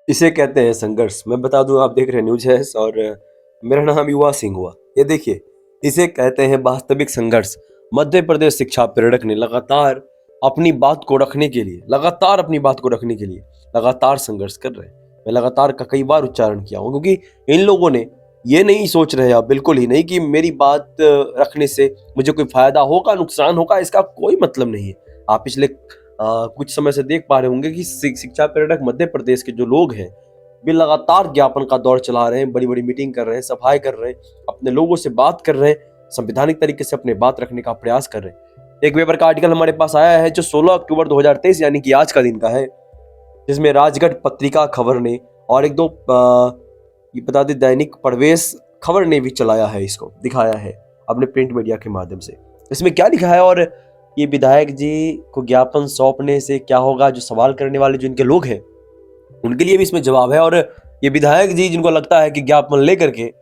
इसे कहते हैं संघर्ष। मैं बता दूं, आप देख रहे हैं न्यूज है और मेरा नाम युवा सिंह हुआ। ये देखिए, इसे कहते हैं वास्तविक संघर्ष। मध्य प्रदेश शिक्षा प्रेरक ने लगातार अपनी बात को रखने के लिए लगातार संघर्ष कर रहे हैं। मैं लगातार का कई बार उच्चारण किया हूं, क्योंकि इन लोगों ने ये नहीं सोच रहे अब, बिल्कुल ही नहीं, कि मेरी बात रखने से मुझे कोई फायदा होगा, नुकसान होगा। इसका कोई मतलब नहीं है। आप पिछले कुछ समय से देख पा रहे होंगे कि शिक्षा प्रेरक मध्य प्रदेश के जो लोग हैं, वे लगातार ज्ञापन का दौर चला रहे हैं, बड़ी बड़ी मीटिंग कर रहे हैं, सभाएं कर रहे हैं, अपने लोगों से बात कर रहे हैं, संवैधानिक तरीके से अपने बात रखने का प्रयास कर रहे हैं। एक पेपर का आर्टिकल हमारे पास आया है जो 16 अक्टूबर 2023 यानी कि आज का दिन का है, जिसमें राजगढ़ पत्रिका खबर ने और एक दो ये बता दें दैनिक प्रवेश खबर ने भी चलाया है, इसको दिखाया है अपने प्रिंट मीडिया के माध्यम से। इसमें क्या लिखा है और ये विधायक जी को ज्ञापन सौंपने से क्या होगा, जो सवाल करने वाले जो इनके लोग हैं उनके लिए भी इसमें जवाब है। और ये विधायक जी जिनको लगता है कि ज्ञापन लेकर के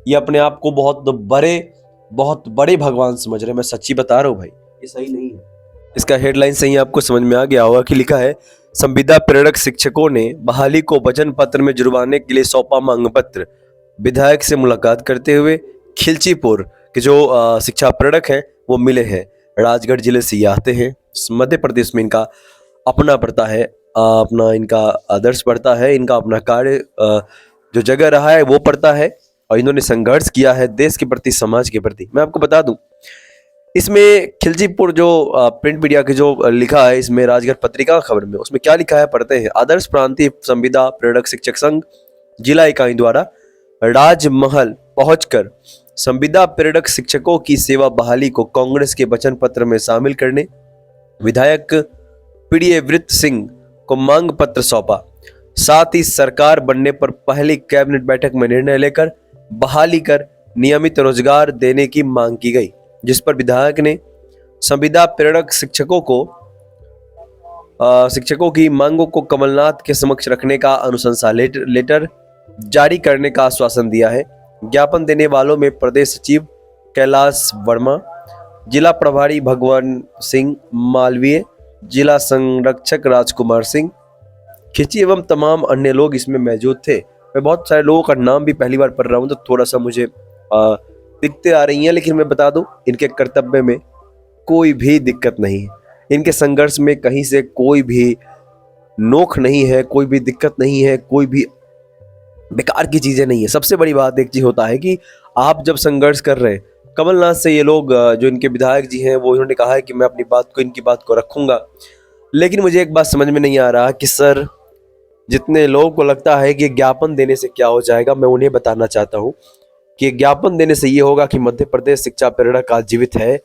ये अपने आप को बहुत बड़े भगवान समझ रहे हैं, मैं सच्ची बता रहा हूँ भाई, ये सही नहीं है। इसका हेडलाइन से ही आपको समझ में आ गया होगा कि लिखा है, संविदा प्रेरक शिक्षकों ने बहाली को वचन पत्र में जुड़वाने के लिए सौंपा मांग पत्र। विधायक से मुलाकात करते हुए खिलचीपुर के जो शिक्षा प्रेरक हैं वो मिले हैं। राजगढ़ जिले से ये आते हैं। मध्य प्रदेश में इनका अपना पड़ता है, अपना इनका आदर्श पड़ता है, इनका अपना कार्य जो जगह रहा है वो पड़ता है, और इन्होंने संघर्ष किया है देश के प्रति, समाज के प्रति। मैं आपको बता दूं, इसमें खिलचीपुर जो प्रिंट मीडिया के जो लिखा है, इसमें राजगढ़ पत्रिका खबर में, उसमें क्या लिखा है पढ़ते हैं। आदर्श प्रांतीय संविदा प्रेरक शिक्षक संघ जिला इकाई द्वारा राजमहल पहुंचकर संविदा प्रेरक शिक्षकों की सेवा बहाली को कांग्रेस के वचन पत्र में शामिल करने विधायक प्रियव्रत सिंह को मांग पत्र सौंपा। साथ ही सरकार बनने पर पहली कैबिनेट बैठक में निर्णय लेकर बहाली कर नियमित रोजगार देने की मांग की गई, जिस पर विधायक ने संविदा प्रेरक शिक्षकों की मांगों को कमलनाथ के समक्ष रखने का अनुशंसा लेटर जारी करने का आश्वासन दिया है। ज्ञापन देने वालों में प्रदेश सचिव कैलाश वर्मा, जिला प्रभारी भगवान सिंह मालवीय, जिला संरक्षक राजकुमार सिंह खिची एवं तमाम अन्य लोग इसमें मौजूद थे। मैं बहुत सारे लोगों का नाम भी पहली बार पढ़ रहा हूं, तो थोड़ा सा मुझे दिक्कतें आ रही हैं, लेकिन मैं बता दूं, इनके कर्तव्य में कोई भी दिक्कत नहीं है। इनके संघर्ष में कहीं से कोई भी नोक नहीं है, कोई भी दिक्कत नहीं है, कोई भी बेकार की चीजें नहीं है। सबसे बड़ी बात एक चीज होता है कि आप जब संघर्ष कर रहे हैं, कमलनाथ से ये लोग जो इनके विधायक जी हैं वो इन्होंने कहा है कि मैं अपनी बात को, इनकी बात को रखूंगा। लेकिन मुझे एक बात समझ में नहीं आ रहा कि सर, जितने लोगों को लगता है कि ज्ञापन देने से क्या हो जाएगा, मैं उन्हें बताना चाहता हूं कि ज्ञापन देने से ये होगा कि मध्य प्रदेश शिक्षा प्रेरक आज जीवित है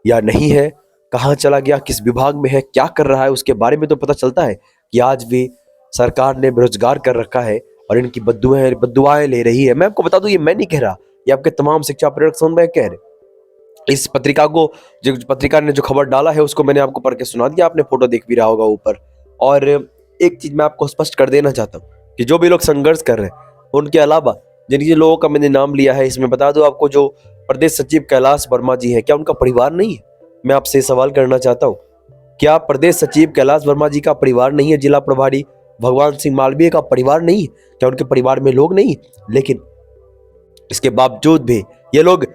या नहीं है, कहाँ चला गया, किस विभाग में है, क्या कर रहा है, उसके बारे में तो पता चलता है कि आज भी सरकार ने बेरोजगार कर रखा है और इनकी बद्दुआएं ले रही है। मैं आपको बता दूं, ये मैं नहीं कह रहा, ये आपके तमाम शिक्षा प्रेरक समन्वय कह रहे। इस पत्रिका को, जो पत्रिका ने जो खबर डाला है उसको मैंने आपको पढ़ के सुना दिया, आपने फोटो देख भी रहा होगा ऊपर। और एक चीज मैं आपको स्पष्ट कर देना चाहता हूँ कि जो भी लोग संघर्ष कर रहे हैं, उनके अलावा जिन जिन लोगों का मैंने नाम लिया है, इसमें बता दो आपको, जो प्रदेश सचिव कैलाश वर्मा जी हैं, क्या उनका परिवार नहीं है? मैं आपसे सवाल करना चाहता हूँ, क्या प्रदेश सचिव कैलाश वर्मा जी का परिवार नहीं है? जिला प्रभारी भगवान सिंह मालवीय का परिवार नहीं है? क्या उनके परिवार में लोग नहीं? लेकिन इसके बावजूद भी ये लोग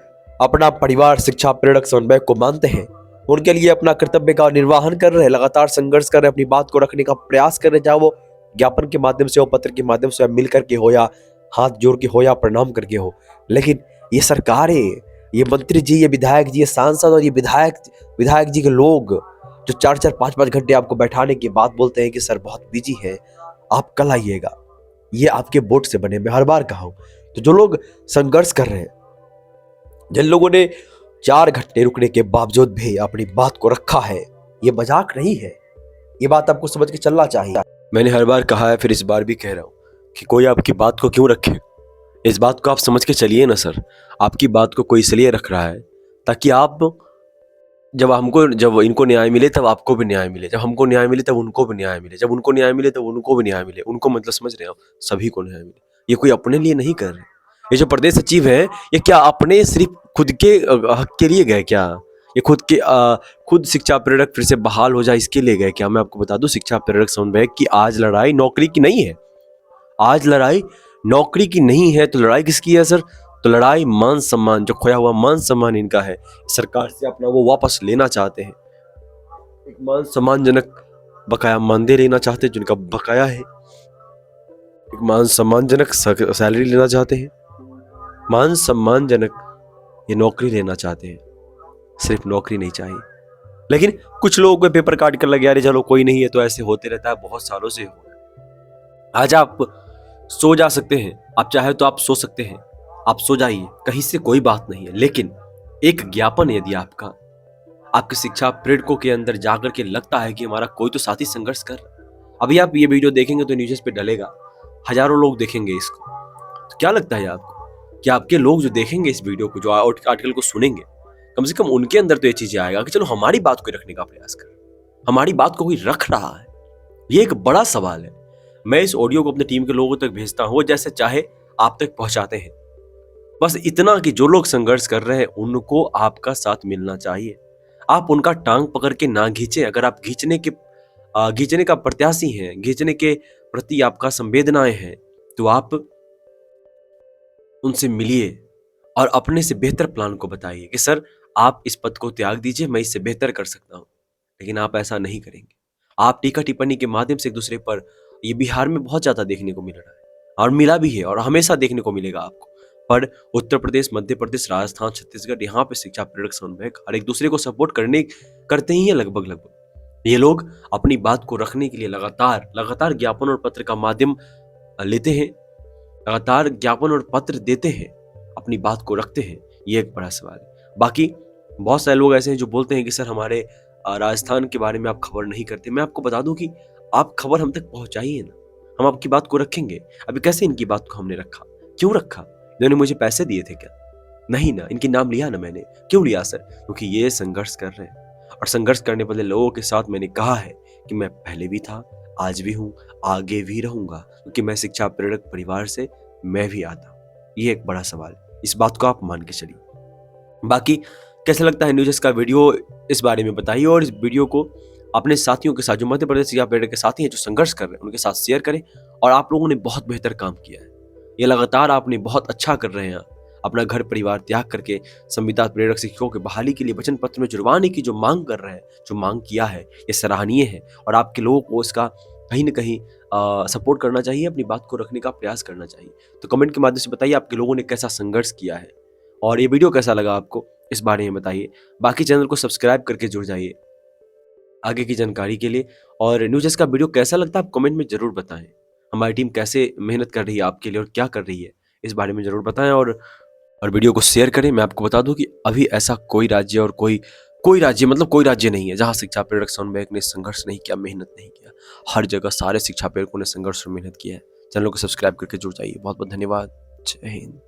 अपना परिवार शिक्षा प्रेरक समन्वय को मानते हैं, उनके लिए अपना कर्तव्य का निर्वहन कर रहे हैं, लगातार संघर्ष कर रहे हैं, अपनी बात को रखने का प्रयास कर रहे हैं, चाहे वो ज्ञापन के माध्यम से हो, पत्र के माध्यम से, मिल करके हो, या हाथ जोड़ के हो, या प्रणाम करके हो। लेकिन ये सरकारें, ये मंत्री जी, ये विधायक जी, ये सांसद और ये विधायक जी के लोग जो 4-4, 5-5 घंटे आपको बैठाने के बाद बोलते हैं कि सर बहुत बिजी है, आप कल आइएगा, ये आपके वोट से बने। मैं हर बार कहा हूं, तो जो लोग संघर्ष कर रहे हैं, जिन लोगों ने 4 घंटे रुकने के बावजूद भी अपनी बात को रखा है, ये मजाक नहीं है, ये बात आपको समझ के चलना चाहिए। मैंने हर बार कहा है, फिर इस बार भी कह रहा हूं कि कोई आपकी बात को क्यों रखे, इस बात को आप समझ के चलिए ना सर। आपकी बात को कोई इसलिए रख रहा है ताकि आप, जब इनको न्याय मिले तब आपको भी न्याय मिले, जब हमको न्याय मिले तब उनको भी न्याय मिले, जब उनको न्याय मिले तब उनको भी न्याय मिले। उनको मतलब समझ रहे हो, सभी को न्याय मिले। ये कोई अपने लिए नहीं कर रहे। ये जो प्रदेश सचिव है, ये क्या अपने सिर्फ खुद के हक के लिए गए क्या? ये खुद शिक्षा प्रेरक फिर से बहाल हो जाए इसके लिए गए क्या? मैं आपको बता दूं, शिक्षा प्रेरक समन्वय की आज लड़ाई नौकरी की नहीं है, आज लड़ाई नौकरी की नहीं है तो लड़ाई किसकी है सर? तो लड़ाई मान सम्मान, जो खोया हुआ मान सम्मान इनका है, सरकार से अपना वो वापस लेना चाहते हैं। एक मान सम्मानजनक बकाया मानदेय लेना चाहते हैं जिनका बकाया है, एक मान सम्मानजनक सैलरी लेना चाहते हैं, मान सम्मानजनक ये नौकरी लेना चाहते हैं। सिर्फ नौकरी नहीं चाहिए, लेकिन कुछ लोगों को पेपर काट कर लगे, अरे चलो कोई नहीं है, तो ऐसे होते रहता है, बहुत सालों से हो रहा है। आज आप सो जा सकते हैं, आप चाहे तो आप सो सकते हैं, आप सो जाइए, कहीं से कोई बात नहीं है, लेकिन एक ज्ञापन यदि आपके शिक्षा प्रेरकों के अंदर जाकर के लगता है कि हमारा कोई तो साथी संघर्ष कर रहा है, अभी आप ये वीडियो देखेंगे तो न्यूज़ पे डलेगा, हजारों लोग देखेंगे इसको, तो क्या लगता है आपको कि आपके लोग जो देखेंगे इस वीडियो को, जो आर्टिकल को सुनेंगे, कम से कम उनके अंदर तो ये चीजें आएगा कि चलो हमारी बात को रखने का प्रयास कर, हमारी बात को कोई रख रहा है। ये एक बड़ा सवाल है। मैं इस ऑडियो को अपनी टीम के लोगों तक भेजता हूं, वो जैसे चाहे आप तक पहुंचाते हैं। बस इतना कि जो लोग संघर्ष कर रहे हैं उनको आपका साथ मिलना चाहिए। आप उनका टांग पकड़ के ना खींचे। अगर आप खींचने का प्रत्याशी हैं, खींचने के प्रति आपका संवेदनाएं हैं, तो आप उनसे मिलिए और अपने से बेहतर प्लान को बताइए कि सर आप इस पद को त्याग दीजिए, मैं इससे बेहतर कर सकता हूं। लेकिन आप ऐसा नहीं करेंगे। आप टीका टिप्पणी के माध्यम से एक दूसरे पर, ये बिहार में बहुत ज्यादा देखने को मिल रहा है और मिला भी है और हमेशा देखने को मिलेगा आपको। पर उत्तर प्रदेश, मध्य प्रदेश, राजस्थान, छत्तीसगढ़, यहाँ पे शिक्षा प्रेरक समन्वयक हर एक दूसरे को सपोर्ट करते ही है लगभग। ये लोग अपनी बात को रखने के लिए लगातार ज्ञापन और पत्र का माध्यम लेते हैं, लगातार ज्ञापन और पत्र देते हैं, अपनी बात को रखते हैं। ये एक बड़ा सवाल है। बाकी बहुत सारे लोग ऐसे हैं जो बोलते हैं कि सर हमारे राजस्थान के बारे में आप खबर नहीं करते। मैं आपको बता दूं कि आप खबर हम तक पहुंचाइए ना, हम आपकी बात को रखेंगे। अभी कैसे इनकी बात को हमने रखा, क्यों रखा? इन्होंने मुझे पैसे दिए थे क्या? नहीं ना। इनके नाम लिया ना मैंने, क्यों लिया सर? क्योंकि ये संघर्ष कर रहे हैं और संघर्ष करने वाले लोगों के साथ मैंने कहा है कि मैं पहले भी था, आज भी हूं, आगे भी रहूंगा, क्योंकि मैं शिक्षा प्रेरक परिवार से मैं भी आता हूं। ये एक बड़ा सवाल है, इस बात को आप मान के चलिए। बाकी कैसा लगता है न्यूज़ का वीडियो, इस बारे में बताइए और इस वीडियो को अपने साथियों के साथ, जो मध्य प्रदेश शिक्षा प्रेरक के साथी हैं, जो संघर्ष कर रहे हैं, उनके साथ शेयर करें। और आप लोगों ने बहुत बेहतर काम किया है, ये लगातार आपने बहुत अच्छा कर रहे हैं। अपना घर परिवार त्याग करके संविदा प्रेरक शिक्षकों के बहाली के लिए वचन पत्र में जुड़वाने की जो मांग कर रहे हैं, जो मांग किया है, ये सराहनीय है और आपके लोगों को इसका कहीं ना कहीं सपोर्ट करना चाहिए, अपनी बात को रखने का प्रयास करना चाहिए। तो कमेंट के माध्यम से बताइए आपके लोगों ने कैसा संघर्ष किया है और ये वीडियो कैसा लगा आपको, इस बारे में बताइए। बाकी चैनल को सब्सक्राइब करके जुड़ जाइए आगे की जानकारी के लिए। और न्यूज़ का वीडियो कैसा लगता है आप कमेंट में जरूर बताएं। हमारी टीम कैसे मेहनत कर रही है आपके लिए और क्या कर रही है, इस बारे में जरूर बताएं और वीडियो को शेयर करें। मैं आपको बता दूं कि अभी ऐसा कोई राज्य और कोई राज्य, मतलब कोई राज्य नहीं है जहां शिक्षा प्रेरक समन्वयक ने संघर्ष नहीं किया, मेहनत नहीं किया। हर जगह सारे शिक्षा प्रेरकों ने संघर्ष और मेहनत किया है। चैनल को सब्सक्राइब करके जुड़ जाइए। बहुत बहुत धन्यवाद। जय हिंद।